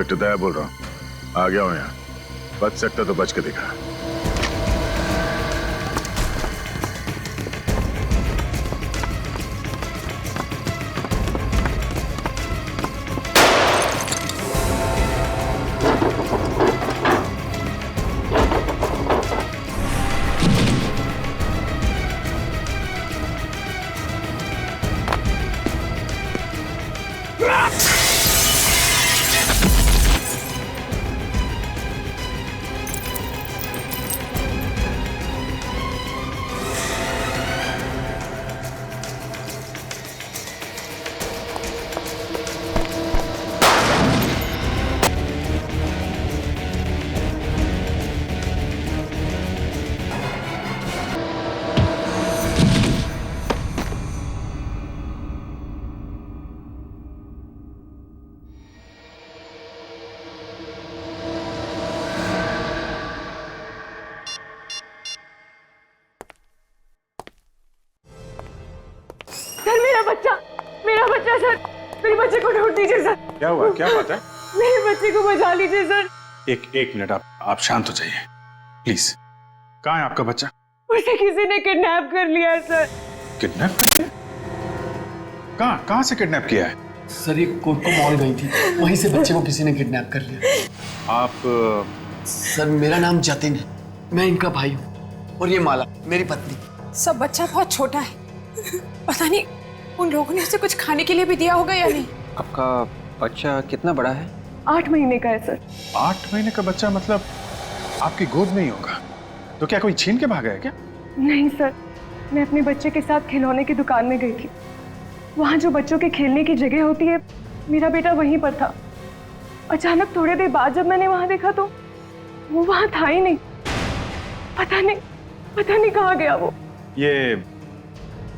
Inspector दया बोल रहा हूँ। आ गया हूँ यहाँ। बच सकता तो बच के दिखा। मेरा बच्चा सर, मेरे बच्चे को ढूंढ दीजिए सर। क्या हुआ? क्या बात है? मेरे बच्चे को बचा लीजिए सर। एक मिनट, आप शांत हो जाइए प्लीज। कहाँ है आपका बच्चा? उसे किसी ने किडनैप कर लिया है सर। किडनैप? कहाँ से किडनैप किया है? सर ये कोटको मॉल गई थी, वहीं से बच्चे को किसी ने किडनैप कर लिया। आप सर मेरा नाम जतिन है, मैं इनका भाई हूँ, और ये माला मेरी पत्नी। सब बच्चा बहुत छोटा है, पता नहीं उन लोगों ने उसे कुछ खाने के लिए भी दिया होगा या नहीं। आपका बच्चा कितना बड़ा है? 8 महीने का है सर। 8 महीने का बच्चा? मतलब आपकी गोद में ही होगा? तो क्या कोई छीन के भागा है क्या? नहीं सर, मैं अपने बच्चे के साथ खिलौने की दुकान में गई थी। वहाँ जो बच्चों के खेलने की जगह होती है, मेरा बेटा वहीं पर था। अचानक थोड़ी देर बाद जब मैंने वहाँ देखा तो वो वहाँ था ही नहीं। पता नहीं कहाँ गया वो। ये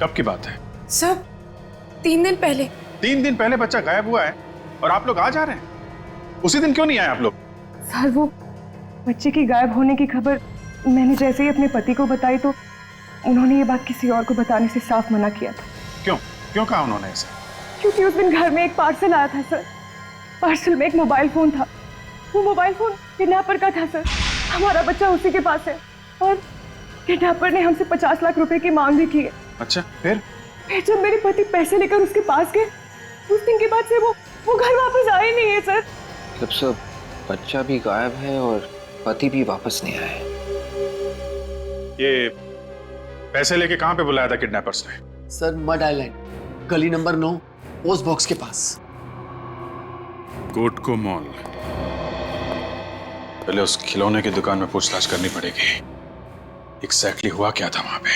कब की बात है? सब 3 दिन पहले। 3 दिन पहले बच्चा गायब हुआ है और आप लोग आज आ रहे हैं? उसी दिन क्यों नहीं आए आप लोग? सर वो बच्चे की गायब होने की खबर मैंने जैसे ही अपने पति को बताई तो उन्होंने ये बात किसी और को बताने से साफ मना किया था। क्यों कहा उन्होंने ऐसा? क्योंकि उस दिन घर में एक पार्सल आया था सर। पार्सल में एक मोबाइल फोन था। वो मोबाइल फोन किडनैपर का था सर। हमारा बच्चा उसी के पास है और किडनैपर ने हमसे 50 लाख रुपए की मांग भी की है। अच्छा, फिर जब मेरे पति पैसे लेकर उसके पास गए, उस दिन के बाद से वो घर वापस आए नहीं है सर। जब सब बच्चा भी गायब है और पति भी वापस नहीं आए। ये पैसे लेके कहाँ पे बुलाया था किडनैपर्स ने? सर मड आइलैंड, गली नंबर 9, पोस्ट बॉक्स के पास। कोटको मॉल। पहले उस खिलौने की दुकान में पूछताछ करनी पड़ेगी। एग्जैक्टली हुआ क्या था वहां पे?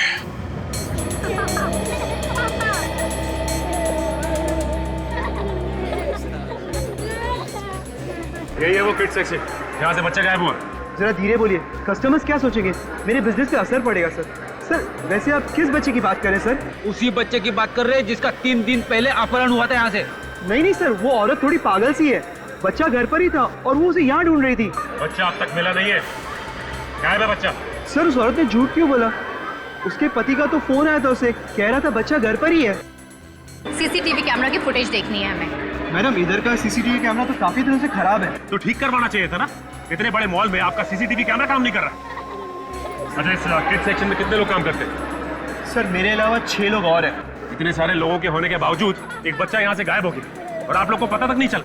यही है वो किड सेक्शन, यहाँ से बच्चा गायब हुआ। जरा धीरे बोलिए, कस्टमर्स क्या सोचेंगे? मेरे बिजनेस पे असर पड़ेगा सर। सर वैसे आप किस बच्चे की बात कर रहे हैं सर? उसी बच्चे की बात कर रहे हैं जिसका 3 दिन पहले अपहरण हुआ था यहाँ से। नहीं सर, वो औरत थोड़ी पागल सी है। बच्चा घर पर ही था और वो उसे यहाँ ढूंढ रही थी। बच्चा अब तक मिला नहीं है। गायब है बच्चा। सर उस औरत ने झूठ क्यों बोला? उसके पति का तो फोन आया था, उसे कह रहा था बच्चा घर पर ही है। सीसीटीवी कैमरा की फुटेज देखनी है हमें। मैडम इधर का सीसीटीवी कैमरा तो काफी दिनों से खराब है। तो ठीक करवाना चाहिए था ना। इतने बड़े मॉल में आपका सीसीटीवी कैमरा काम नहीं कर रहा। अच्छा, इस किड सेक्शन में कितने लोग काम करते हैं? सर मेरे अलावा 6 लोग और हैं। इतने सारे लोगों के होने के बावजूद एक बच्चा यहाँ से गायब हो गया और आप लोग को पता तक नहीं चला।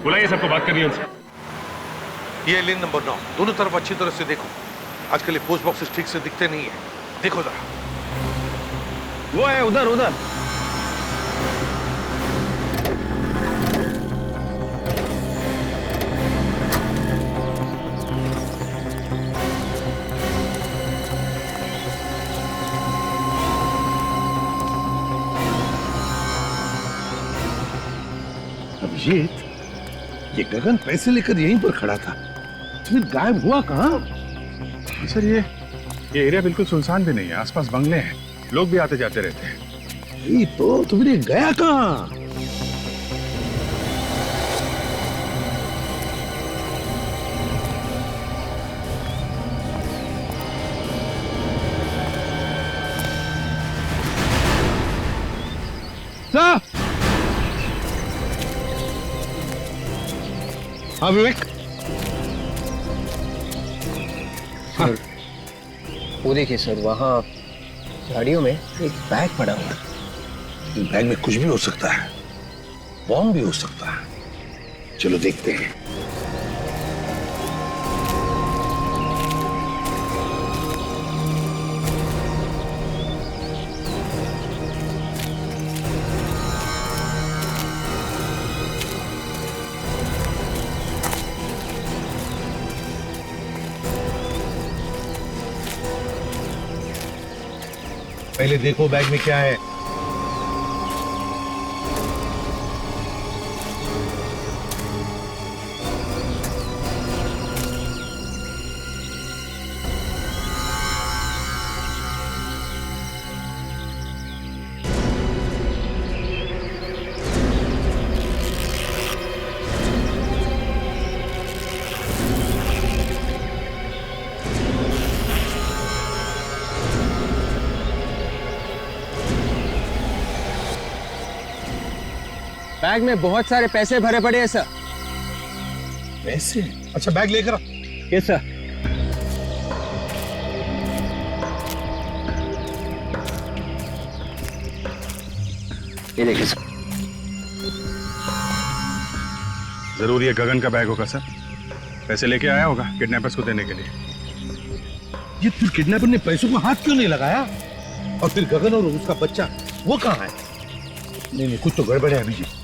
बुलाइए सबको, बात करनी है उनसे। ये लेन नंबर 9, दोनों तरफ अच्छी तरह से देखो। आजकल ये पोस्ट बॉक्सेस ठीक से दिखते नहीं है, देखो जरा। वो है उधर उधर। अभिजीत, ये गगन पैसे लेकर यहीं पर खड़ा था, फिर गायब हुआ कहाँ? सर ये एरिया बिल्कुल सुनसान भी नहीं है। आसपास बंगले हैं, लोग भी आते जाते रहते हैं। ये तो तुमने गया कहाँ? हाँ विवेक। सर, वो देखिए सर, वहाँ गाड़ियों में एक बैग पड़ा हुआ है। बैग में कुछ भी हो सकता है, बॉम्ब भी हो सकता है। चलो देखते हैं। पहले देखो बैग में क्या है। बैग में बहुत सारे पैसे भरे पड़े हैं सर। पैसे? अच्छा बैग लेकर आ। Yes sir. ये देखिए सर। जरूर ये गगन का बैग होगा सर। पैसे लेके आया होगा किडनैपर्स को देने के लिए। ये फिर किडनैपर ने पैसों को हाथ क्यों नहीं लगाया? और फिर गगन और उसका बच्चा वो कहाँ है? नहीं, कुछ तो गड़बड़ है अभिजीत।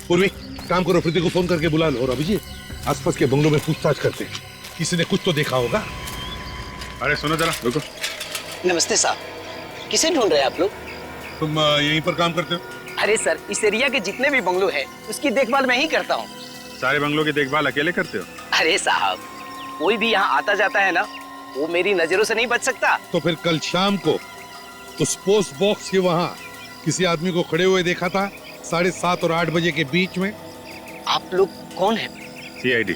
पूर्वी, काम करो, प्रीति को फोन करके बुला लो। और अभिजीत, आसपास के बंगलों में पूछताछ करते हैं, किसी ने कुछ तो देखा होगा। अरे सुनो जरा, रुको। नमस्ते साहब, किसे ढूंढ रहे हैं आप लोग? तुम यहीं पर काम करते हो? अरे सर, इस एरिया के जितने भी बंगलो हैं, उसकी देखभाल मैं ही करता हूँ। सारे बंगलों की देखभाल अकेले करते हो? अरे साहब, कोई भी यहाँ आता जाता है ना, वो मेरी नजरों से नहीं बच सकता। तो फिर कल शाम को उस पोस्ट बॉक्स के वहाँ किसी आदमी को खड़े हुए देखा था 7:30 और 8 बजे के बीच में। आप लोग कौन हैं? CID।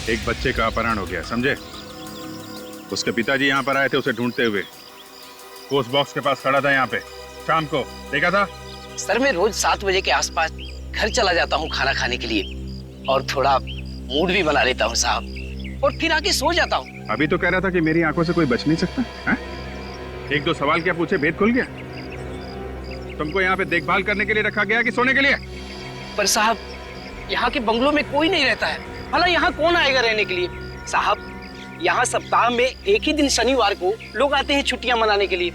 एक बच्चे का अपहरण हो गया, समझे? उसके पिताजी यहाँ पर आए थे उसे ढूंढते हुए। पोस्ट बॉक्स के पास खड़ा था यहाँ पे, शाम को देखा था। सर, मैं रोज 7 बजे के आसपास घर चला जाता हूँ खाना खाने के लिए, और थोड़ा मूड भी बना लेता हूँ साहब, और फिर आके सो जाता हूँ। अभी तो कह रहा था कि मेरी आंखों से कोई बच नहीं सकता है? एक दो सवाल क्या पूछे, भेद खुल गया। तुमको यहाँ पे देखभाल करने के लिए रखा गया कि सोने के लिए? पर साहब, यहाँ के बंगलों में कोई नहीं रहता है, भला यहाँ कौन आएगा रहने के लिए? साहब, यहाँ सप्ताह में एक ही दिन शनिवार को लोग आते हैं छुट्टियां मनाने के लिए।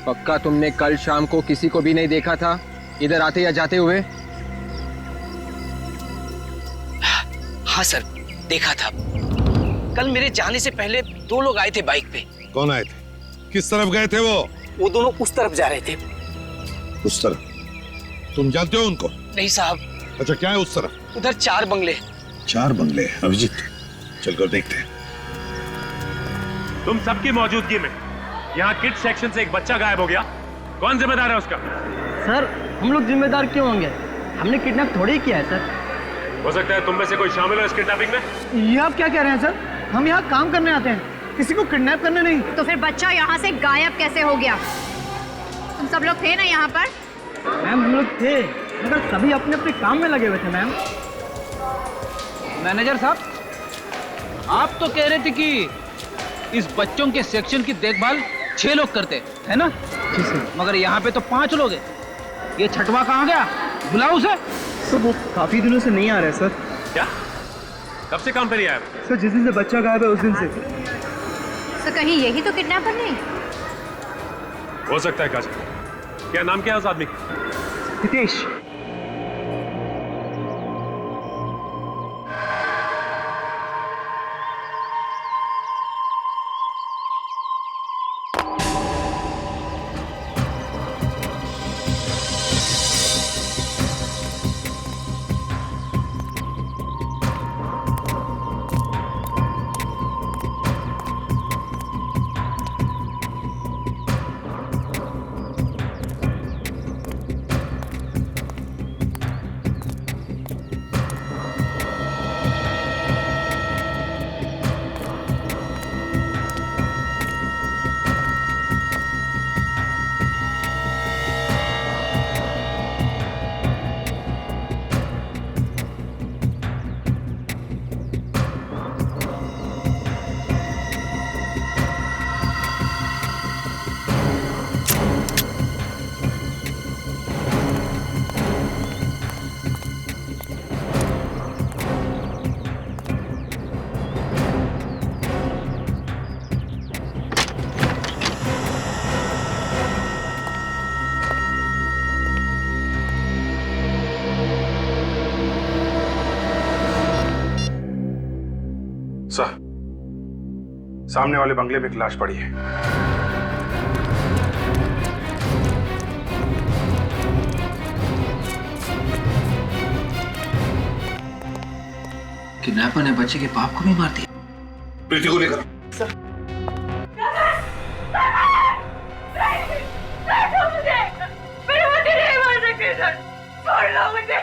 पक्का तुमने कल शाम को किसी को भी नहीं देखा था इधर आते या जाते हुए? हाँ सर, देखा था। कल मेरे जाने से पहले 2 लोग आए थे बाइक पे। कौन आए थे? किस तरफ गए थे वो? वो दोनों उस तरफ जा रहे थे। उस तरफ? तुम जानते हो उनको? नहीं साहब। अच्छा, क्या है उस तरफ? उधर 4 बंगले। 4 बंगले? अभिजीत, चलकर देखते हैं। तुम सबकी मौजूदगी में यहाँ किड सेक्शन से एक बच्चा गायब हो गया, कौन जिम्मेदार है उसका? सर, हम लोग जिम्मेदार क्यों होंगे? हमने किडनैप थोड़ी ही किया है सर। हो सकता है तुम में से कोई शामिल हो इस किडनैपिंग में। ये आप क्या कह रहे हैं सर? हम यहाँ काम करने आते हैं, किसी को किडनैप करने नहीं। तो फिर बच्चा यहाँ से गायब कैसे हो गया? तुम सब लोग थे ना यहाँ पर? मैम, हम लोग थे, मगर सभी अपने अपने काम में लगे हुए थे मैम। मैनेजर साहब, आप तो कह रहे थे कि इस बच्चों के सेक्शन की देखभाल 6 लोग करते है ना? जी सर। मगर यहाँ पे तो 5 लोग हैं। ये छठवा कहाँ गया? बुलाओ उसे। सर, वो काफी दिनों से नहीं आ रहे सर। क्या? कब से काम पे नहीं आया? सर, जिस दिन से बच्चा गायब है उस दिन से। तो कहीं यही तो किडनैपर नहीं? हो सकता है काजल। क्या नाम क्या है उस आदमी का? हितेश। सर, सामने वाले बंगले में एक लाश पड़ी है। किडनैपर ने बच्चे के बाप को भी मार दिया। प्रीति को लेकर मेरे बच्चे नहीं मार सकते सर, छोड़ लो मुझे।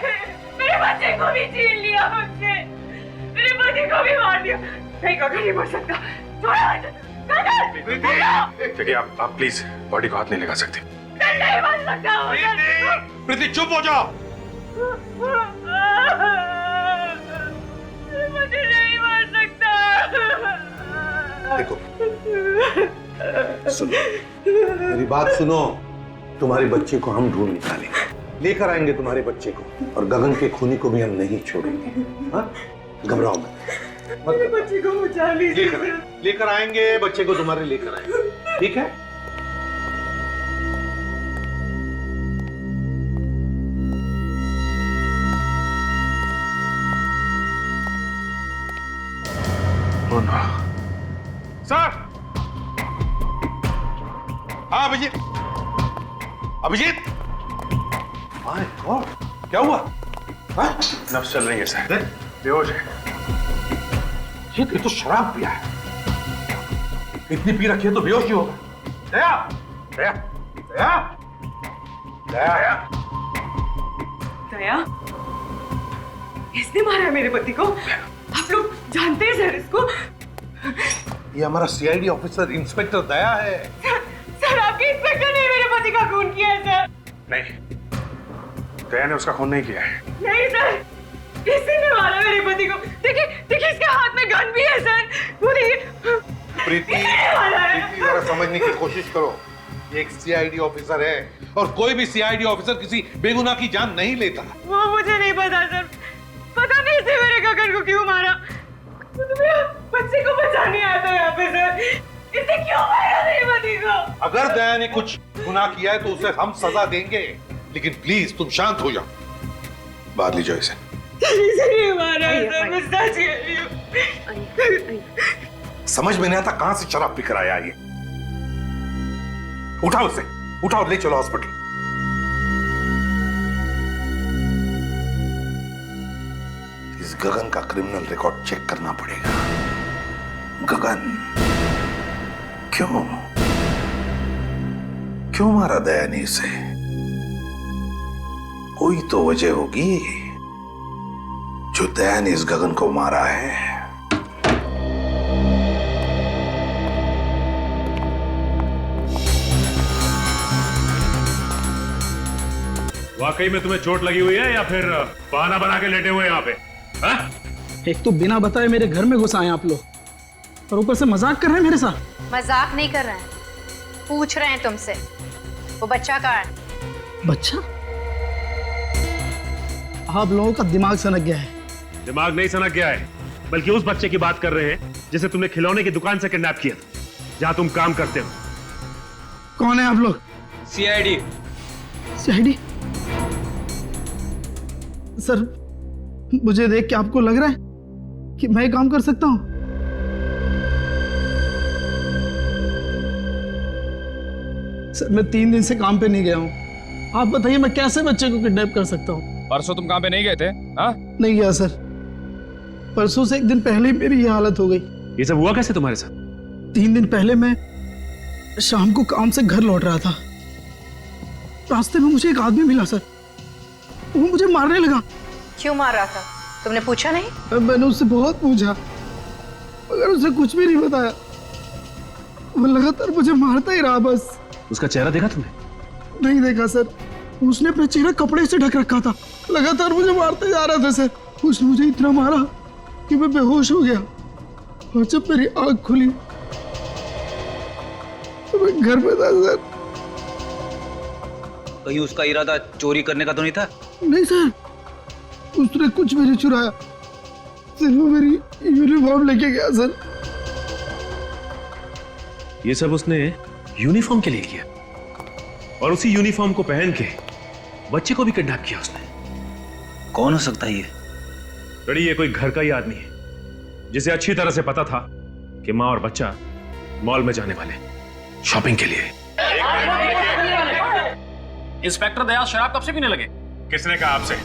मेरे बच्चे को भी छीन लिया मुझसे, मेरे बच्चे को भी मार दिया। नहीं गगन नहीं मर सकता, देखिए आप प्लीज बॉडी को हाथ नहीं लगा सकते। नहीं मर सकता। प्रीति चुप हो जाओ। मुझे नहीं मार सकता। देखो सुनो, मेरी बात सुनो। तुम्हारे बच्चे को हम ढूंढ निकालेंगे, लेकर आएंगे तुम्हारे बच्चे को, और गगन के खूनी को भी हम नहीं छोड़ेंगे। हाँ, घबराओ मत। मेरे बच्चे को बचा लीजिए। लेकर आएंगे बच्चे को, तुम्हारे लेकर आएंगे, ठीक है? सर, हाँ अभिजीत। अभिजीत, माय गॉड, क्या हुआ? हाँ? नब्ज चल रही है सर, बेहोश है। ये तो शराब पिया है, इतनी पी रखी है तो बेहोश ही होगा। दया, दया, दया, दया, दया, इसने मारा है मेरे पति को? आप लोग जानते हैं सर इसको? ये हमारा सीआईडी ऑफिसर इंस्पेक्टर दया है। सर आपके इंस्पेक्टर ने मेरे पति का खून किया है सर। नहीं, दया ने उसका खून नहीं किया है। नहीं सर, किसी ने मारा मेरे पति को। देखिए देखिए, इसके हाथ में गन भी है सर। वो देखिए। प्रीति, जरा समझने की कोशिश करो। ये एक सीआईडी ऑफिसर है, और कोई भी सीआईडी ऑफिसर किसी बेगुनाह की जान नहीं लेता। वो मुझे नहीं पता सर, पता नहीं इसने मेरे गगन को क्यों मारा। वो तो मेरे बच्चे को बचाने आया था यहाँ पे सर, इसने क्यों मारा मेरे पति को? अगर दया ने कुछ गुनाह किया है तो उसे हम सजा देंगे, लेकिन प्लीज तुम शांत हो जाओ। बाहर ले जाओ इसे। नहीं मारा है सर, मैं सच कह रही हूँ। समझ में नहीं आता कहां से शराब पीकर आया ये। उठाओ उसे, उठाओ, ले चलो हॉस्पिटल। इस गगन का क्रिमिनल रिकॉर्ड चेक करना पड़ेगा। गगन क्यों मारा दया ने इसे? कोई तो वजह होगी जो दया ने इस गगन को मारा है। वाकई में तुम्हें चोट लगी हुई है या फिर बहाना बना के लेटे हुए यहाँ पे? हा? एक तो बिना बताए मेरे घर में घुस आए आप लोग, और ऊपर से मजाक कर रहे हैं मेरे साथ। मजाक नहीं कर रहे हैं, पूछ रहे हैं तुमसे वो बच्चा कहाँ है? बच्चा? आप लोगों का दिमाग सनक गया है। दिमाग नहीं सनक गया है, बल्कि उस बच्चे की बात कर रहे हैं जिसे तुमने खिलौने की दुकान से किडनैप किया था, जहां तुम काम करते हो। कौन है आप लोग? सीआईडी। सीआईडी? सर, मुझे देख के आपको लग रहा है कि मैं काम कर सकता हूं? सर, मैं 3 दिन से काम पे नहीं गया हूं। आप बताइए मैं कैसे बच्चे को किडनैप कर सकता हूं? परसों तुम काम पे नहीं गए थे? हाँ? नहीं गया सर, परसों से 1 दिन पहले ही मेरी ये हालत हो गई। ये सब हुआ कैसे तुम्हारे साथ? 3 दिन पहले मैं शाम को काम से घर लौट रहा था, रास्ते में मुझे एक आदमी मिला सर, वो मुझे मारने लगा। क्यों मार रहा था? तुमने पूछा नहीं? मैंने उससे बहुत पूछा, मगर उसने कुछ भी नहीं बताया। वो लगातार मुझे मारता ही रहा बस। उसका चेहरा देखा तुमने? नहीं देखा सर, उसने अपना चेहरा कपड़े से ढक रखा था, लगातार मुझे मारते जा रहा था सर। उसने मुझे इतना मारा कि मैं बेहोश हो गया, और जब मेरी आंख खुली तो मैं घर में था सर। कहीं उसका इरादा चोरी करने का तो नहीं था? नहीं सर, उसने कुछ भी नहीं चुराया, सिर्फ वो मेरी यूनिफॉर्म लेके गया सर। ये सब उसने यूनिफॉर्म के लिए किया, और उसी यूनिफॉर्म को पहन के बच्चे को भी किडनैप किया उसने। कौन हो सकता है ये? बड़ी, ये कोई घर का ही आदमी है, जिसे अच्छी तरह से पता था कि माँ और बच्चा मॉल में जाने वाले शॉपिंग के लिए। इंस्पेक्टर दया शराब कब से पीने लगे? किसने कहा आपसे?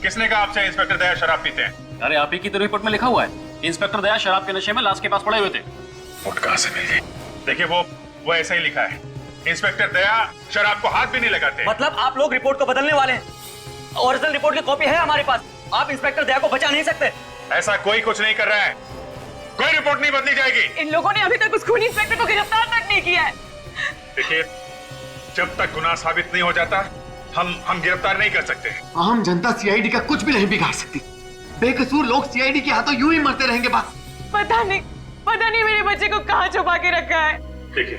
किसने कहा आपसे इंस्पेक्टर दया शराब पीते हैं? अरे आप ही की तो रिपोर्ट में लिखा हुआ है, इंस्पेक्टर दया शराब के नशे में लाश के पास पड़े हुए थे। रिपोर्ट कहां से मिल गई? देखिए वो ऐसा ही लिखा है, इंस्पेक्टर दया शराब को हाथ भी नहीं लगाते। मतलब आप लोग रिपोर्ट को बदलने वाले हैं? ओरिजिनल रिपोर्ट की कॉपी है हमारे पास, आप इंस्पेक्टर दया को बचा नहीं सकते। ऐसा कोई कुछ नहीं कर रहा है, कोई रिपोर्ट नहीं बदली जाएगी। इन लोगों ने अभी तक उस खूनी इंस्पेक्टर को गिरफ्तार तक नहीं किया है। देखिए, जब तक गुनाह साबित नहीं हो जाता हम गिरफ्तार नहीं कर सकते। आम जनता सीआईडी का कुछ भी नहीं बिगाड़ सकती। बेकसूर लोग सीआईडी के हाथों यूं ही मरते रहेंगे बस। पता नहीं मेरे बच्चे को कहाँ छुपा के रखा है। देखिए,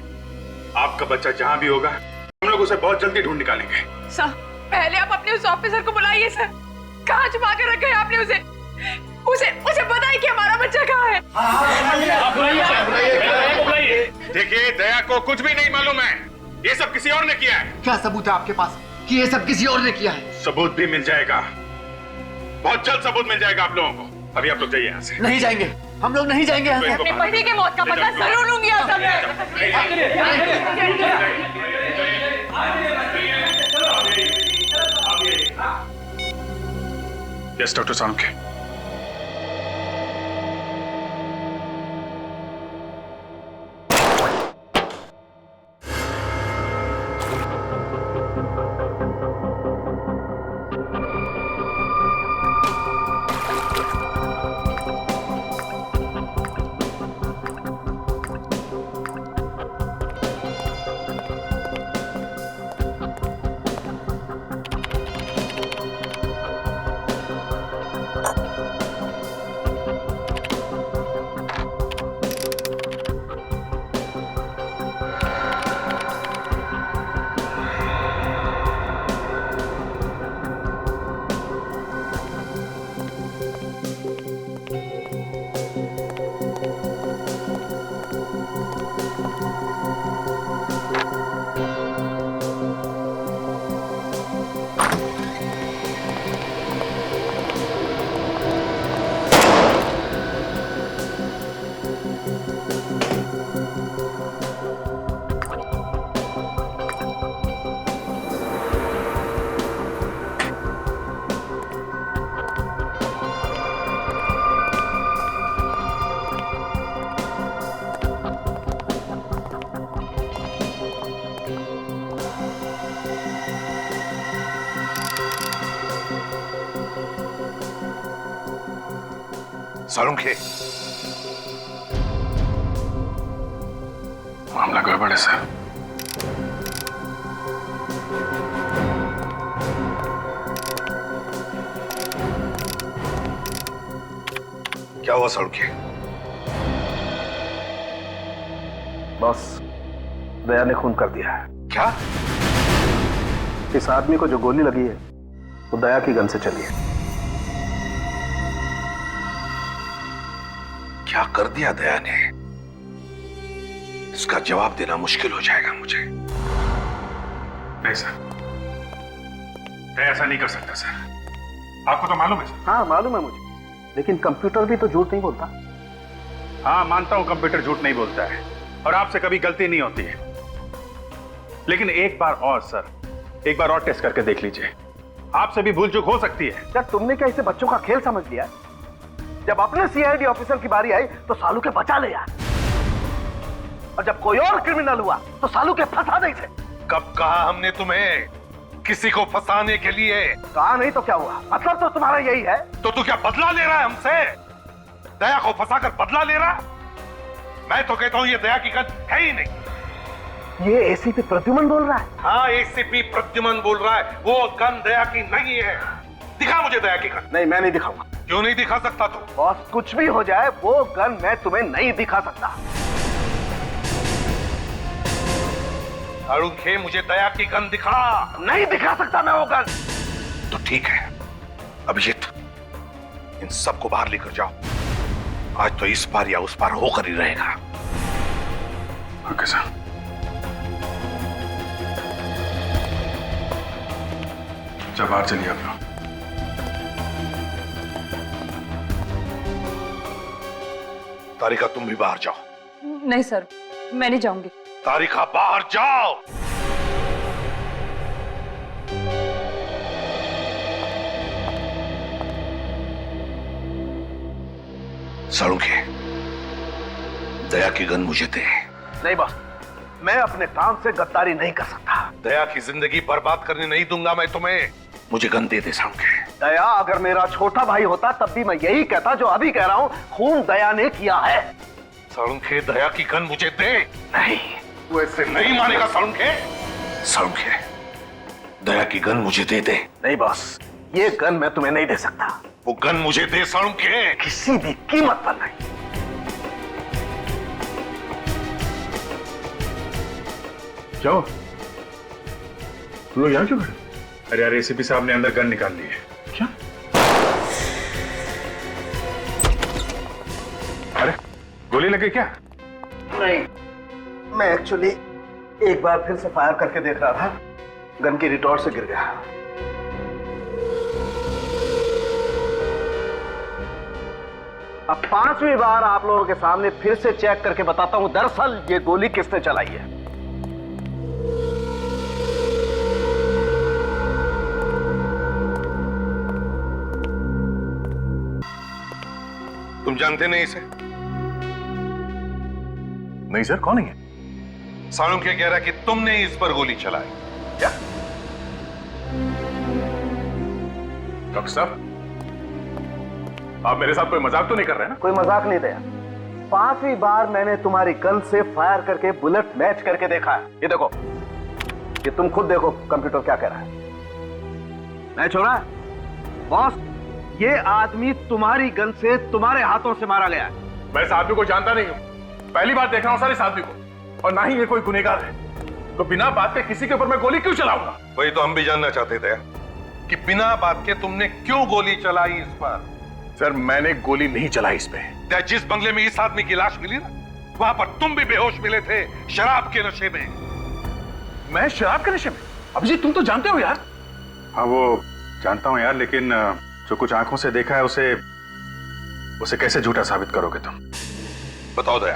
आपका बच्चा जहाँ भी होगा हम लोग उसे बहुत जल्दी ढूंढ निकालेंगे। सर पहले आप अपने उस ऑफिसर को बुलाइए। सर कहाँ छुपा के रखा है आपने उसे? उसे बताइए कि हमारा बच्चा कहाँ है। देखिए, दया को कुछ भी नहीं मालूम है, ये सब किसी और ने किया है। क्या सबूत है आपके पास कि ये सब किसी और ने किया है? सबूत भी मिल जाएगा, बहुत जल्द सबूत मिल जाएगा आप लोगों को। अभी आप लोग जाइए यहाँ से। नहीं जाएंगे, हम लोग नहीं जाएंगे यहाँ से। अपने पति के मौत का पता जरूर लूंगी आप सब। Yes doctor Salunkhe. सालुंखे, मामला गड़बड़ है सर। क्या हुआ सालुंखे? बॉस, दया ने खून कर दिया है। क्या? इस आदमी को जो गोली लगी है वो दया की गन से चली है। क्या कर दिया दया ने? इसका जवाब देना मुश्किल हो जाएगा मुझे। नहीं सर, मैं ऐसा नहीं कर सकता सर। आपको तो मालूम है सर। हाँ मालूम है मुझे, लेकिन कंप्यूटर भी तो झूठ नहीं बोलता। हाँ मानता हूं, कंप्यूटर झूठ नहीं बोलता है और आपसे कभी गलती नहीं होती है, लेकिन एक बार और सर, एक बार और टेस्ट करके देख लीजिए, आपसे भी भूल चूक हो सकती है। क्या तुमने क्या इसे बच्चों का खेल समझ लिया? जब अपने सीआईडी ऑफिसर की बारी आई तो सालू के बचा ले यार, और जब कोई और क्रिमिनल हुआ तो सालू के फंसा नहीं थे। कब कहा हमने तुम्हें किसी को फंसाने के लिए? कहा नहीं तो क्या हुआ? मतलब तो तुम्हारा यही है। तो तू क्या बदला ले रहा है हमसे? दया को फंसाकर बदला ले रहा? मैं तो कहता हूं ये दया की गन है ही नहीं। ये एसीपी प्रद्युमन बोल रहा है। हाँ, एसीपी प्रद्युमन बोल रहा है, वो गन दया की नहीं है। दिखा मुझे दया की गन। नहीं, मैं नहीं दिखाऊंगा। क्यों नहीं दिखा सकता तू? बॉस, कुछ भी हो जाए वो गन मैं तुम्हें नहीं दिखा सकता। सालुंखे, मुझे दया की गन दिखा। नहीं दिखा सकता मैं वो गन। तो ठीक है अभिजीत, इन सबको बाहर लेकर जाओ। आज तो इस पार या उस पार होकर ही रहेगा। Okay sir. जब बाहर चलिए आप लोग। तारिका तुम भी बाहर जाओ। नहीं सर, मैं नहीं जाऊंगी। तारिका बाहर जाओ। सालुंखे, दया की गन मुझे दे। नहीं बॉस, मैं अपने काम से गद्दारी नहीं कर सकता। दया की जिंदगी बर्बाद करने नहीं दूंगा मैं तुम्हें। मुझे गन दे सालुंखे। दया अगर मेरा छोटा भाई होता तब भी मैं यही कहता जो अभी कह रहा हूं, खून दया ने किया है। सालुंखे, दया की गन मुझे दे। नहीं, तू ऐसे नहीं मानेगा सालुंखे। सालुंखे, दया की गन मुझे दे दे। नहीं बॉस, ये गन मैं तुम्हें नहीं दे सकता। वो गन मुझे दे सालुंखे। किसी भी कीमत पर नहीं। क्या हो? तुम लोग यहाँ क्यों खड़े? अरे यार, एसीपी साहब ने अंदर गन निकाल ली है। क्या? अरे गोली लगी क्या? नहीं, मैं एक्चुअली एक बार फिर से फायर करके देख रहा था, गन की रिटॉर्ट से गिर गया। अब 5वीं बार आप लोगों के सामने फिर से चेक करके बताता हूं, दरअसल ये गोली किसने चलाई है। तुम जानते नहीं इसे? नहीं सर, कौन है? सालुंखे कह रहा है कि तुमने इस पर गोली चलाई। क्या? डॉक्टर साहब, आप मेरे साथ कोई मजाक तो नहीं कर रहे ना? कोई मजाक नहीं दया। 5वीं बार मैंने तुम्हारी गन से फायर करके बुलेट मैच करके देखा है। ये देखो, ये तुम खुद देखो कंप्यूटर क्या कह रहा है। मैच हो रहा है बॉस। ये आदमी तुम्हारी गन से तुम्हारे हाथों से मारा गया है। मैं इस आदमी को जानता नहीं हूं, पहली बार देख रहा हूं सर इस आदमी को, और ना ही ये कोई गुनहगार है। तो बिना बात के किसी के ऊपर मैं गोली क्यों चलाऊंगा? वही तो हम भी जानना चाहते थे कि बिना बात के तुमने क्यों गोली चलाई इस पर। सर, मैंने गोली नहीं चलाई इस पे। जिस बंगले में इस आदमी की लाश मिली ना, वहां पर तुम भी बेहोश मिले थे, शराब के नशे में। मैं शराब के नशे में? अभिजीत, तुम तो जानते हो यार। हाँ, वो जानता हूं यार, लेकिन जो कुछ आंखों से देखा है उसे कैसे झूठा साबित करोगे तुम? बताओ दया,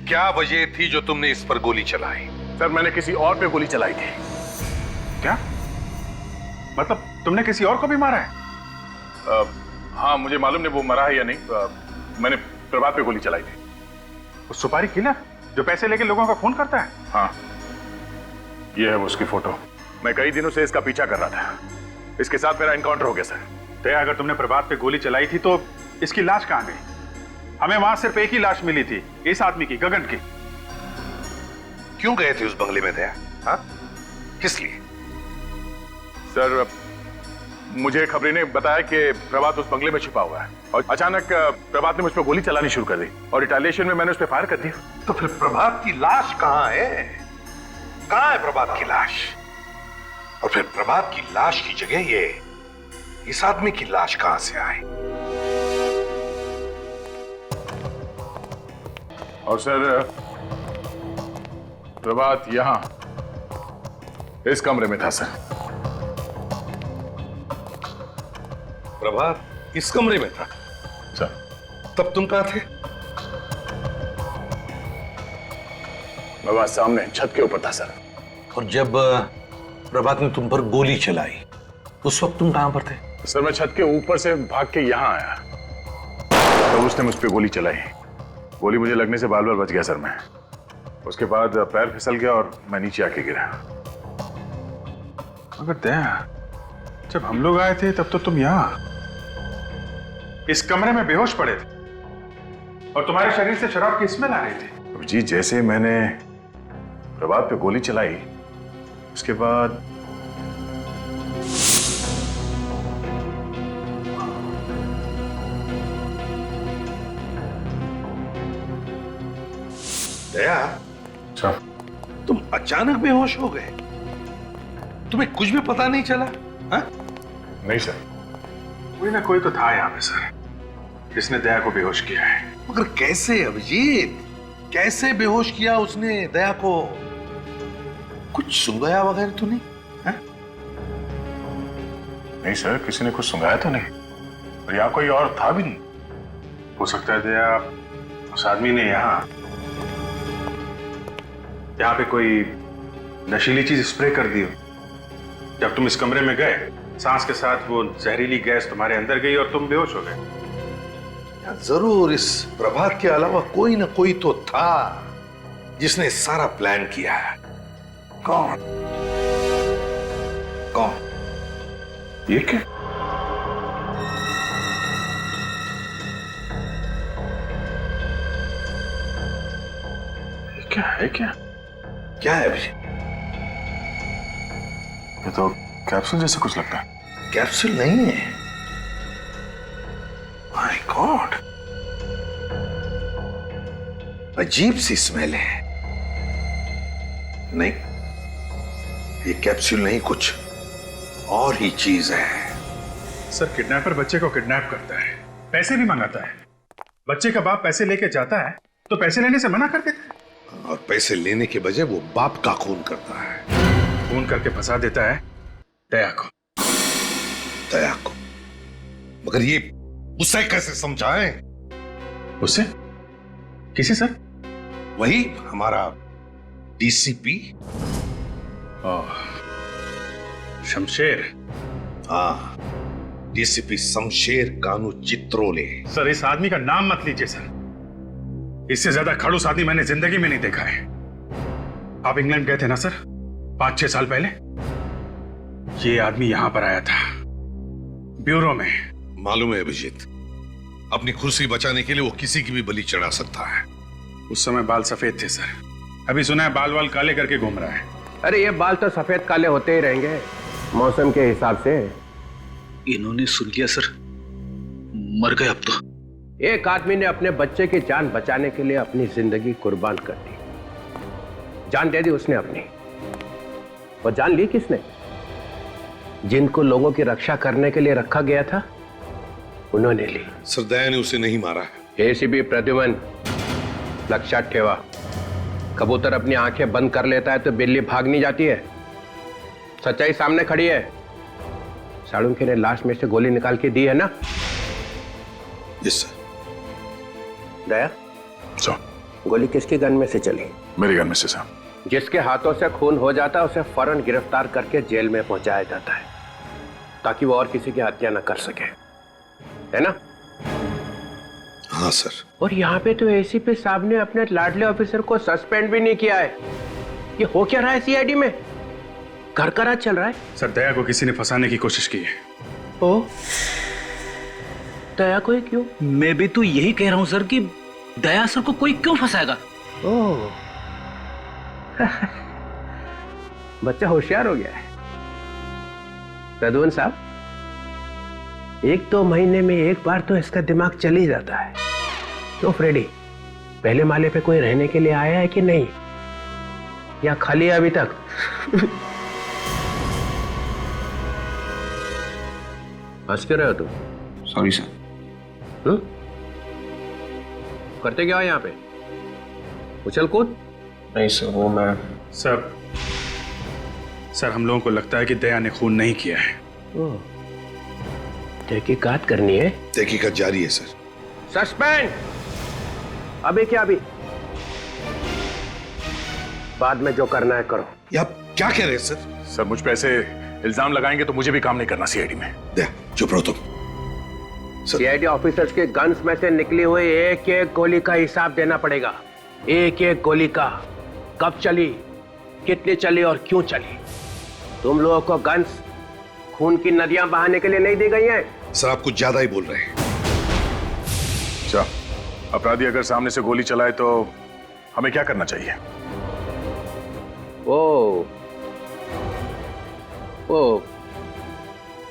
क्या वजह थी जो तुमने इस पर गोली चलाई? सर, मैंने किसी और पे गोली चलाई थी। क्या मतलब? तुमने किसी और को भी मारा है? हाँ, मुझे मालूम नहीं वो मरा है या नहीं। मैंने प्रभात पे गोली चलाई थी। उस सुपारी किलर जो पैसे लेके लोगों का खून करता है? हाँ, ये है वो उसकी फोटो। मैं कई दिनों से इसका पीछा कर रहा था। इसके साथ मेरा एनकाउंटर हो गया सर। तो अगर तुमने प्रभात पे गोली चलाई थी तो इसकी लाश कहां गई? हमें वहां सिर्फ एक ही लाश मिली थी, इस आदमी की, गगन की। क्यों गए थे उस बंगले में दया? हाँ, किस लिए? सर, मुझे खबरी ने बताया कि प्रभात उस बंगले में छिपा हुआ है, और अचानक प्रभात ने मुझ पर गोली चलानी शुरू कर दी, और रिटेलिएशन में मैंने उस पर फायर कर दिया। तो फिर प्रभात की लाश कहां है? कहां है प्रभात की लाश? और फिर प्रभात की लाश की जगह ये इस आदमी की लाश कहां से आई? और सर, प्रभात यहां इस कमरे में था सर। प्रभात इस कमरे में था सर। तब तुम कहां थे? मैं वहां सामने छत के ऊपर था सर। और जब प्रभात ने तुम पर गोली चलाई उस वक्त तुम कहां पर थे? सर, मैं छत के ऊपर से भाग के यहां आया, तो उसने मुझ पे गोली चलाई। गोली मुझे लगने से बाल बाल बच गया सर मैं। उसके बाद पैर फिसल गया और मैं नीचे आके गिरा। मगर दया, जब हम लोग आए थे तब तो तुम यहां इस कमरे में बेहोश पड़े थे, और तुम्हारे शरीर से शराब की स्मेल आ रही थी। जी, जैसे मैंने प्रभात पे गोली चलाई, उसके बाद दया, तुम अचानक बेहोश हो गए? तुम्हें कुछ भी पता नहीं चला? हाँ? नहीं सर, कोई ना कोई तो था यहाँ पे सर, जिसने दया को बेहोश किया है। मगर कैसे अभिजीत? कैसे बेहोश किया उसने दया को? कुछ सुंगाया वगैरह तो नहीं? हाँ? नहीं सर, किसी ने कुछ सुंगाया तो नहीं, और यहाँ कोई और था भी नहीं। हो सकता है दया उस आदमी ने यहाँ पे कोई नशीली चीज स्प्रे कर दी हो। जब तुम इस कमरे में गए, सांस के साथ वो जहरीली गैस तुम्हारे अंदर गई और तुम बेहोश हो गए। जरूर इस प्रभात के अलावा कोई ना कोई तो था जिसने सारा प्लान किया है। कौन? ये क्या? क्या है? क्या है अभी? ये तो कैप्सूल जैसा कुछ लगता है। कैप्सूल नहीं है। माय गॉड, अजीब सी स्मेल है। नहीं, ये कैप्सूल नहीं, कुछ और ही चीज है। सर, किडनैपर बच्चे को किडनैप करता है, पैसे भी मंगाता है। बच्चे का बाप पैसे लेके जाता है तो पैसे लेने से मना कर देता है, और पैसे लेने के बजाय वो बाप का खून करता है। खून करके फंसा देता है दया को। मगर ये उसे कैसे समझाएं? उससे? किसे सर? वही हमारा डीसीपी। शमशेर। हाँ, डीसीपी शमशेर कानू चित्रोले। सर, इस आदमी का नाम मत लीजिए सर। इससे ज्यादा खड़ूस आदमी मैंने जिंदगी में नहीं देखा है। आप इंग्लैंड गए थे ना सर, 5-6 साल पहले? ये आदमी यहां पर आया था, ब्यूरो में। मालूम है अभिजीत, अपनी कुर्सी बचाने के लिए वो किसी की भी बलि चढ़ा सकता है। उस समय बाल सफेद थे सर, अभी सुना है बाल काले करके घूम रहा है। अरे ये बाल तो सफेद काले होते ही रहेंगे मौसम के हिसाब से। इन्होंने सुन लिया सर, मर गए अब तो। एक आदमी ने अपने बच्चे की जान बचाने के लिए अपनी जिंदगी कुर्बान कर दी। जान दे दी उसने अपनी। वो जान ली किसने? जिनको लोगों की रक्षा करने के लिए रखा गया था, उन्होंने ली। सर, दया ने उसे नहीं मारा है। एसीपी प्रद्युमन, लक्षात ठेवा, कबूतर अपनी आंखें बंद कर लेता है तो बिल्ली भाग नहीं जाती है। सच्चाई सामने खड़ी है। साळुंखे ने लाश में से गोली निकाल के दी है ना? Yes sir. दया, गोली किसकी गन में से चली? मेरी गन में से सर। जिसके हाथों से खून हो जाता है उसे फौरन गिरफ्तार करके जेल में पहुंचाया जाता है, ताकि वो और किसी की हत्या न कर सके, है ना? हाँ सर। और यहाँ पे तो एसीपी साहब ने अपने लाडले ऑफिसर को सस्पेंड भी नहीं किया है। ये हो क्या रहा है सीआईडी में? घर का राज चल रहा है। सर, दया को किसी ने फंसाने की कोशिश की है। ओ, दया को ही क्यों? मैं भी तो यही कह रहा हूं सर कि दया सर को कोई क्यों फंसाएगा? ओह, बच्चा होशियार हो गया है। प्रद्युमन साहब, 1-2 महीने में एक बार तो इसका दिमाग चल ही जाता है। तो फ्रेडी, पहले माले पे कोई रहने के लिए आया है कि नहीं, या खाली है अभी तक? हंस क्यों रहे हो तुम? Sorry sir. करते क्या हो यहाँ पे? उछल कूद? नहीं सर, वो मैं। सर, हम लोगों को लगता है कि दया ने खून नहीं किया है। तहकीकात करनी है। तहकीकात जारी है सर। सस्पेंड। अभी क्या? अभी बाद में जो करना है करो। ये आप क्या कह रहे हैं सर? सर, मुझ पे ऐसे इल्जाम लगाएंगे तो मुझे भी काम नहीं करना सीआईडी में। दया, चुप रहो तुम। सीआईडी ऑफिसर्स के गन्स में से निकली हुई एक-एक गोली का हिसाब देना पड़ेगा। एक-एक गोली का, कब चली, कितनी चली और क्यों चली। तुम लोगों को गन्स खून की नदियां बहाने के लिए नहीं दी गई हैं। सर, आप कुछ ज्यादा ही बोल रहे हैं। अच्छा, अपराधी अगर सामने से गोली चलाए तो हमें क्या करना चाहिए? ओ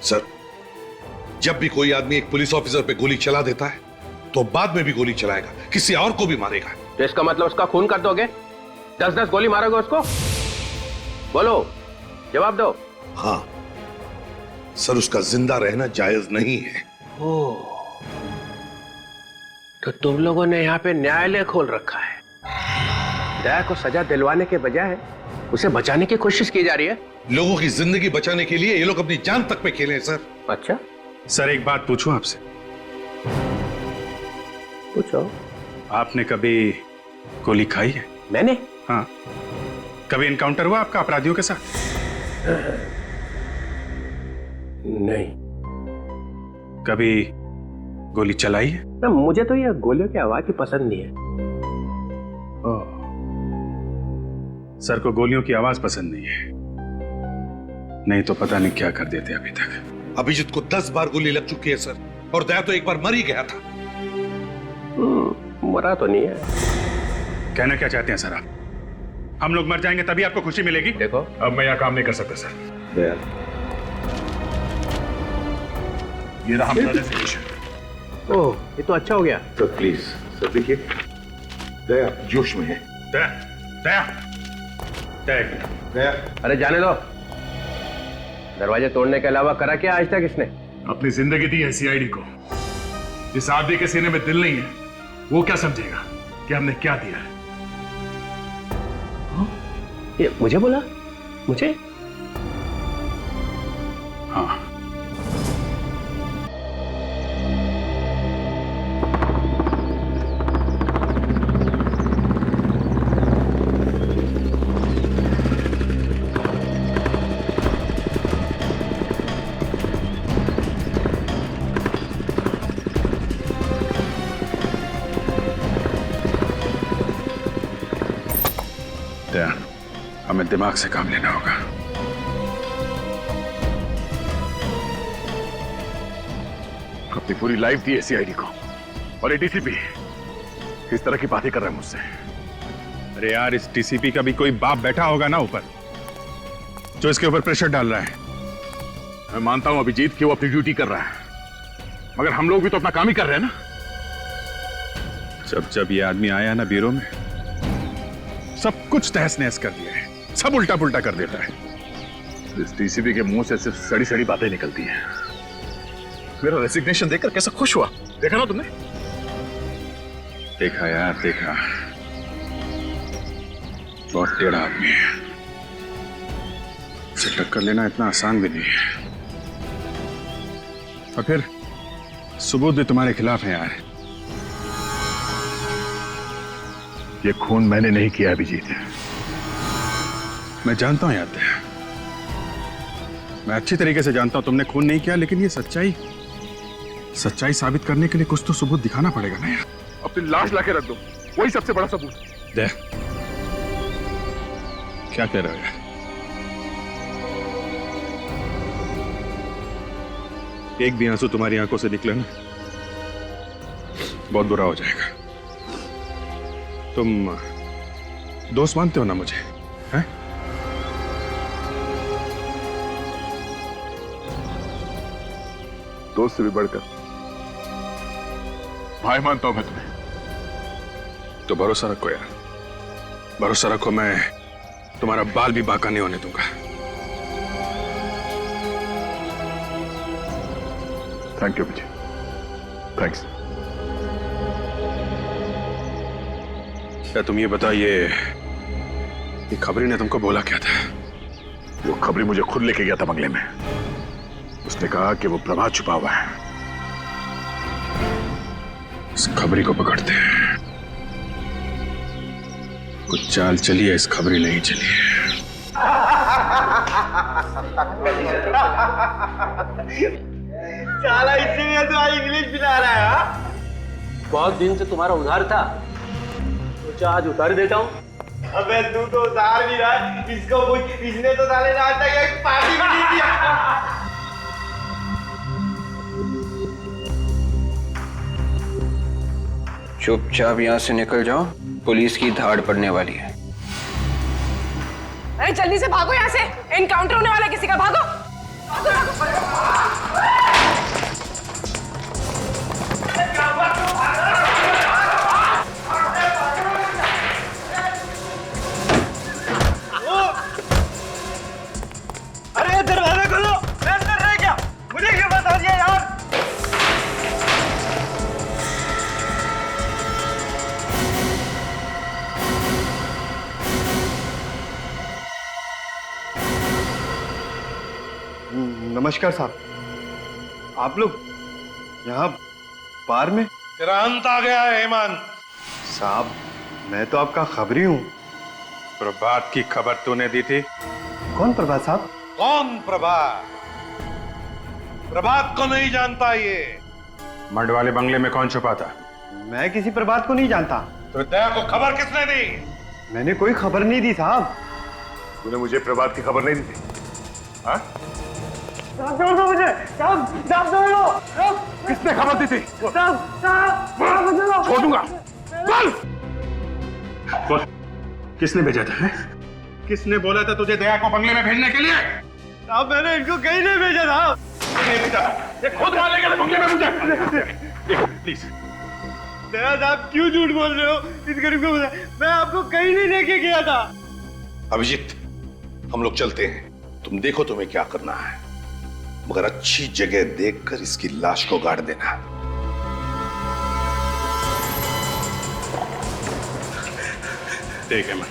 सर, जब भी कोई आदमी एक पुलिस ऑफिसर पे गोली चला देता है तो बाद में भी गोली चलाएगा, किसी और को भी मारेगा। तो इसका मतलब उसका खून कर दोगे? 10-10 गोली मारोगे उसको? बोलो, जवाब दो। हाँ सर, उसका जिंदा रहना जायज नहीं है। तो तुम लोगों ने यहाँ पे न्यायालय खोल रखा है। दया को सजा दिलवाने के बजाय उसे बचाने की कोशिश की जा रही है। लोगों की जिंदगी बचाने के लिए ये लोग अपनी जान तक पे खेले हैं सर। अच्छा सर, एक बात पूछूं आपसे? पूछो। आपने कभी गोली खाई है? मैंने? हाँ। कभी इनकाउंटर हुआ आपका अपराधियों के साथ? नहीं। कभी गोली चलाई है? ना, मुझे तो यह गोलियों की आवाज ही पसंद नहीं है। सर को गोलियों की आवाज पसंद नहीं है, नहीं तो पता नहीं क्या कर देते अभी तक। अभिजीत को 10 बार गोली लग चुकी है सर, और दया तो एक बार मर ही गया था। मरा तो नहीं है। कहना क्या चाहते हैं सर आप? हम लोग मर जाएंगे तभी आपको खुशी मिलेगी? देखो, अब मैं यहाँ काम नहीं कर सकता सर। दया, ये रहा हमारा रेजिग्नेशन। ओह, ये तो अच्छा हो गया। सर प्लीज सर, देखिए दया जोश में है। दया, दया, दया, दया। अरे जाने दो। दरवाजे तोड़ने के अलावा करा क्या आज तक इसने? अपनी जिंदगी दी है सीआईडी को। जिस आदमी के सीने में दिल नहीं है, वो क्या समझेगा कि हमने क्या दिया है? ये मुझे बोला? मुझे? हाँ। दया, हमें दिमाग से काम लेना होगा। अपनी पूरी लाइफ दी है सीआईडी को, और ये डीसीपी इस तरह की बातें कर रहा है मुझसे। अरे यार, इस डीसीपी का भी कोई बाप बैठा होगा ना ऊपर, जो इसके ऊपर प्रेशर डाल रहा है। मैं मानता हूं अभिजीत कि वो अपनी ड्यूटी कर रहा है, मगर हम लोग भी तो अपना काम ही कर रहे हैं ना। जब जब ये आदमी आया ना ब्यूरो में, सब कुछ तहस नहस कर दिया है, सब उल्टा पुल्टा कर देता है। इस डीसीपी के मुंह से सिर्फ सड़ी सड़ी बातें निकलती हैं। मेरा रेजिग्नेशन देखकर कैसा खुश हुआ, देखा ना तुमने? देखा यार, देखा। बहुत टेढ़ा आदमी है, इसे टक्कर लेना इतना आसान भी नहीं है। और फिर सबूत भी तुम्हारे खिलाफ है यार। ये खून मैंने नहीं किया अभिजीत। मैं जानता हूं यार, मैं अच्छी तरीके से जानता हूं तुमने खून नहीं किया, लेकिन ये सच्चाई साबित करने के लिए कुछ तो सबूत दिखाना पड़ेगा ना यार। अपनी लाश लाके रख दो, वही सबसे बड़ा सबूत। दे, क्या कह रहे हो यार? एक भी आंसू तुम्हारी आंखों से निकले ना, बहुत बुरा हो जाएगा। तुम दोस्त मानते हो ना मुझे, हैं? दोस्त से भी बढ़कर भाई मानता हूं मैं तुम्हें। तो भरोसा रखो यार, भरोसा रखो, मैं तुम्हारा बाल भी बांका नहीं होने दूंगा। Thank you Vijay, thanks. क्या तुम ये बताइए, ये खबरी ने तुमको बोला क्या था? वो खबरी मुझे खुद लेके गया था बंगले में। उसने कहा कि वो प्रभात छुपा हुआ है। इस खबरी को पकड़ते हैं। कुछ चाल चली है, इस खबरी नहीं चली है। साला इसीलिए तो आज इंग्लिश पिला रहा है। बहुत दिन से तुम्हारा उधार था, सोचा आज उतार देता हूँ। अबे तू तो उधार भी रहा, इसको इसने तो साले आज तक एक पार्टी भी नहीं दिया। चुपचाप यहाँ से निकल जाओ, पुलिस की धाड़ पड़ने वाली है। अरे जल्दी से भागो यहाँ से, एनकाउंटर होने वाला है किसी का। भागो, भागो, भागो। अरे दरवाजा खोलो, मैं अंदर रह गया, मुझे क्यों बता दिया यार? नमस्कार साहब, आप लोग यहाँ बार में? तेरा अंत आ गया है हेमंत। साहब मैं तो आपका खबरी हूँ। प्रभात की खबर तूने दी थी? कौन प्रभात साहब? कौन प्रभात? प्रभात को नहीं जानता ये। मड वाले बंगले में कौन छुपा था? मैं किसी प्रभात को नहीं जानता। तो दया को खबर किसने दी? मैंने कोई खबर नहीं दी साहब। तूने मुझे प्रभात की खबर नहीं दी थी? हाँ? मुझे किसने खबर दी थी? छोड़ दूंगा। बोल! बोल, किसने भेजा था? किसने बोला था तुझे दया को बंगले में भेजने के लिए? साहब मैंने इनको कहीं नहीं भेजा साहब। ये खुद मान लेगा बंगले में मुझे। प्लीज दया साहब क्यों झूठ बोल रहे हो? इस गरीब को मैं आपको कहीं नहीं लेके गया था। अभिजीत, हम लोग चलते हैं। तुम देखो तुम्हें क्या करना है, मगर अच्छी जगह देखकर इसकी लाश को गाड़ देना। ठीक है मन,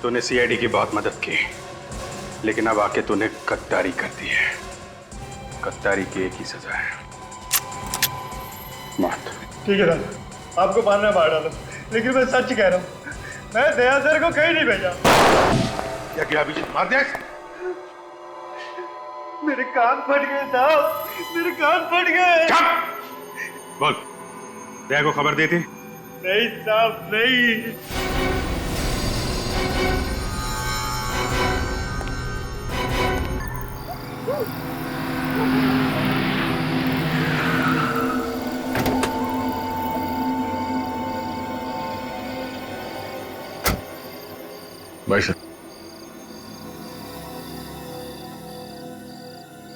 तूने सीआईडी की बहुत मदद की, लेकिन अब आके तूने गद्दारी कर दी है। गद्दारी की एक ही सजा है, मौत। ठीक है सर, आपको मारना मार डालो, लेकिन मैं सच कह रहा हूँ, मैं दया सर को कहीं नहीं भेजा। क्या किया अभिजीत? मार दिया? मेरे कान फट गए साहब, मेरे कान फट गए। बोल, दया को खबर दी थी? नहीं साहब नहीं। भाई सर।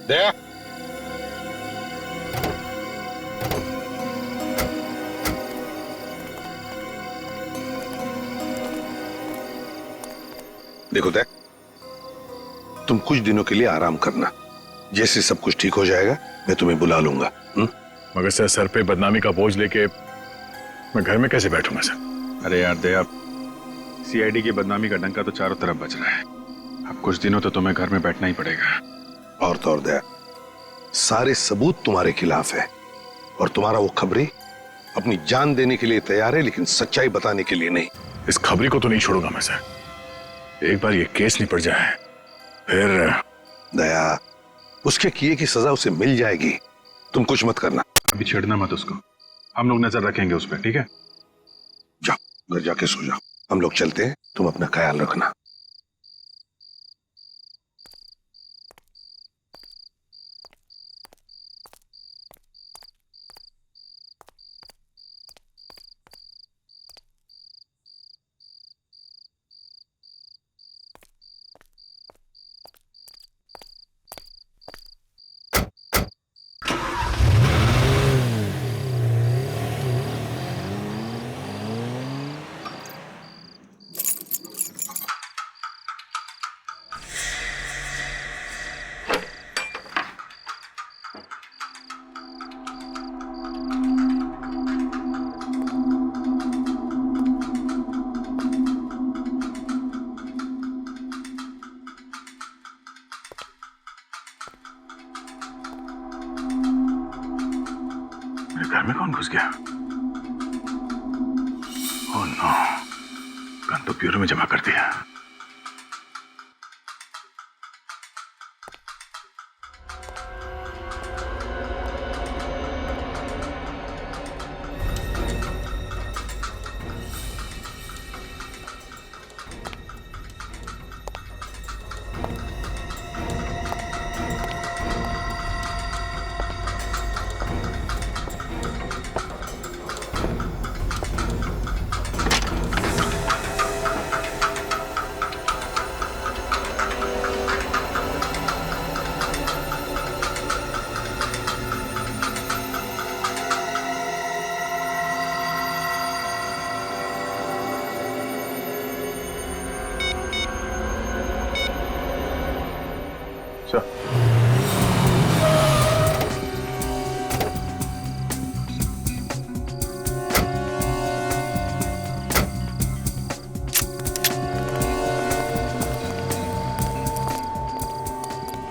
दया, देखो दया, तुम कुछ दिनों के लिए आराम करना। जैसे सब कुछ ठीक हो जाएगा मैं तुम्हें बुला लूंगा। मगर सर पे बदनामी का बोझ लेके मैं घर में कैसे बैठूंगा सर? अरे यार दया, सीआईडी की बदनामी का डंका तो चारों तरफ बज रहा है। अब कुछ दिनों तो तुम्हें घर में बैठना ही पड़ेगा। और तो और दया, सारे सबूत तुम्हारे खिलाफ है और तुम्हारा वो खबरी अपनी जान देने के लिए तैयार है, लेकिन सच्चाई बताने के लिए नहीं। इस खबरी को तो नहीं छोड़ूंगा मैं सर। एक बार ये केस निपट जाए फिर। दया, उसके किए की सजा उसे मिल जाएगी, तुम कुछ मत करना। अभी छेड़ना मत उसको, हम लोग नजर रखेंगे उस पर, ठीक है? जाओ, घर जाके सो जाओ। हम लोग चलते हैं, तुम अपना ख्याल रखना। घर में कौन घुस गया? ओह नो, गन तो ब्यूरो में जमा कर दिया।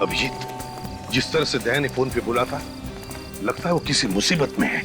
अभिजीत, जिस तरह से दया ने फोन पे बोला था, लगता है वो किसी मुसीबत में है।